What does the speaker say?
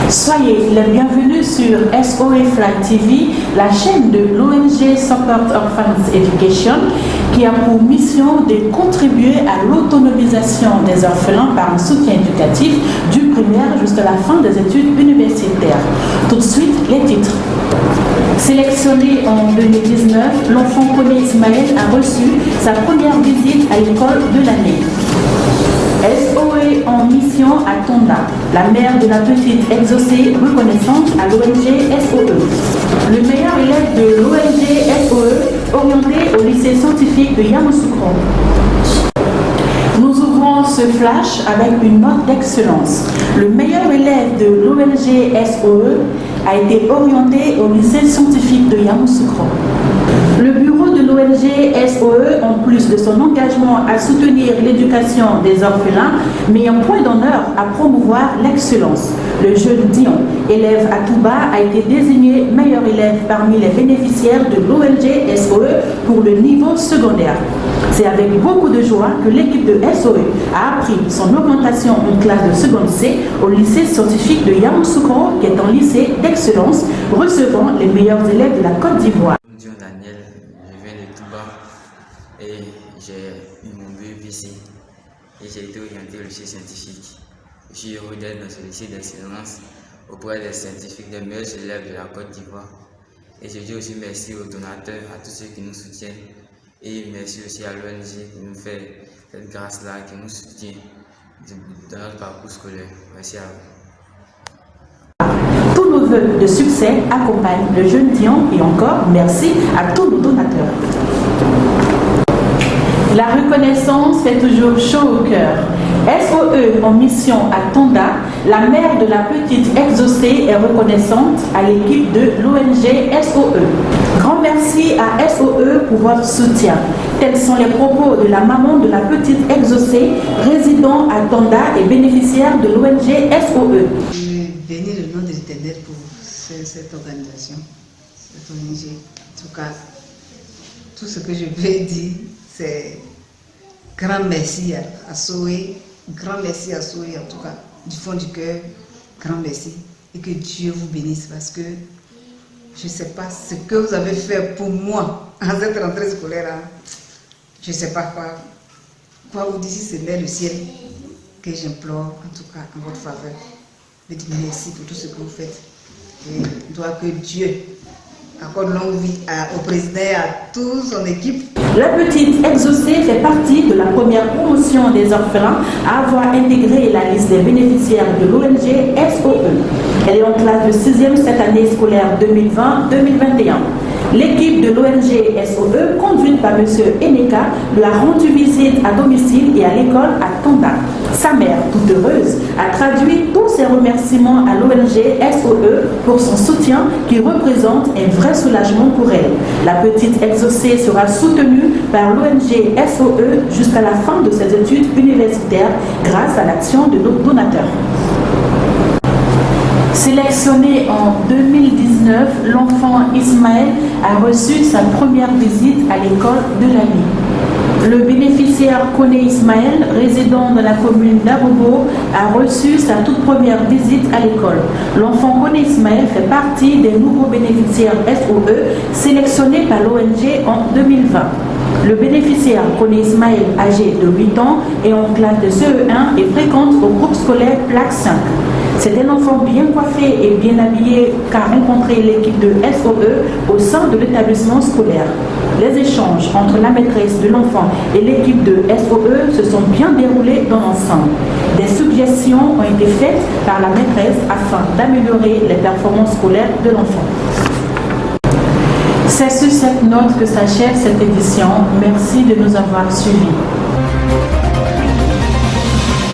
Soyez les bienvenus sur SOE Fly TV, la chaîne de l'ONG Support Orphans Education, qui a pour mission de contribuer à l'autonomisation des orphelins par un soutien éducatif du primaire jusqu'à la fin des études universitaires. Tout de suite, les titres. Sélectionné en 2019, l'enfant Koné Ismaël a reçu sa première visite à l'école de l'année. SOE en mission à Tonda, la mère de la petite exaucée reconnaissante à l'ONG SOE. Le meilleur élève de l'ONG SOE orienté au lycée scientifique de Yamoussoukro. Nous ouvrons ce flash avec une note d'excellence. Le meilleur élève de l'ONG SOE a été orienté au lycée scientifique de Yamoussoukro. Le bureau de l'ONG SOE, en plus de son engagement à soutenir l'éducation des orphelins, met un point d'honneur à promouvoir l'excellence. Le jeune Dion, élève à Touba, a été désigné meilleur élève parmi les bénéficiaires de l'ONG SOE pour le niveau secondaire. C'est avec beaucoup de joie que l'équipe de SOE a appris son augmentation en classe de seconde C au lycée scientifique de Yamoussoukro, qui est un lycée d'excellence recevant les meilleurs élèves de la Côte d'Ivoire. Daniel, je viens de Touba et j'ai eu mon BEPC et j'ai été orienté au lycée scientifique. Je suis heureux d'être dans ce lycée d'excellence auprès des scientifiques, des meilleurs élèves de la Côte d'Ivoire. Et je dis aussi merci aux donateurs, à tous ceux qui nous soutiennent, et merci aussi à l'ONG qui nous fait cette grâce-là, qui nous soutient dans notre parcours scolaire. Merci à vous. Tous nos vœux de succès accompagnent le jeune Dion et encore merci à tous nos donateurs. La reconnaissance fait toujours chaud au cœur. SOE en mission à Tonda, la mère de la petite exaucée est reconnaissante à l'équipe de l'ONG SOE. Grand merci à SOE pour votre soutien. Tels sont les propos de la maman de la petite exaucée résidant à Tonda et bénéficiaire de l'ONG SOE. Bénis le nom de l'Éternel pour cette organisation, cette ONG. En tout cas, tout ce que je vais dire, c'est grand merci à SOE, grand merci à SOE, en tout cas, du fond du cœur, grand merci. Et que Dieu vous bénisse parce que je ne sais pas ce que vous avez fait pour moi en cette rentrée scolaire. Je ne sais pas quoi vous dire si c'est vers le ciel que j'implore, en tout cas, en votre faveur. Je dis merci pour tout ce que vous faites. Et je dois que Dieu accorde longue vie au président et à toute son équipe. La petite exaucée fait partie de la première promotion des orphelins à avoir intégré la liste des bénéficiaires de l'ONG SOE. Elle est en classe de 6e cette année scolaire 2020-2021. L'équipe de l'ONG SOE, conduite par M. Eneka, lui a rendu visite à domicile et à l'école à Tonda. Sa mère, toute heureuse, a traduit tous ses remerciements à l'ONG SOE pour son soutien qui représente un vrai soulagement pour elle. La petite exaucée sera soutenue par l'ONG SOE jusqu'à la fin de ses études universitaires grâce à l'action de nos donateurs. Sélectionné en 2019, l'enfant Ismaël a reçu sa première visite à l'école de l'année. Le bénéficiaire Koné Ismaël, résident dans la commune d'Abobo, a reçu sa toute première visite à l'école. L'enfant Koné Ismaël fait partie des nouveaux bénéficiaires SOE sélectionnés par l'ONG en 2020. Le bénéficiaire Koné Ismaël, âgé de 8 ans, est en classe de CE1 et fréquente au groupe scolaire Plaque 5. C'est un enfant bien coiffé et bien habillé qu'a rencontré l'équipe de SOE au sein de l'établissement scolaire. Les échanges entre la maîtresse de l'enfant et l'équipe de SOE se sont bien déroulés dans l'ensemble. Des suggestions ont été faites par la maîtresse afin d'améliorer les performances scolaires de l'enfant. C'est sur cette note que s'achève cette édition. Merci de nous avoir suivis.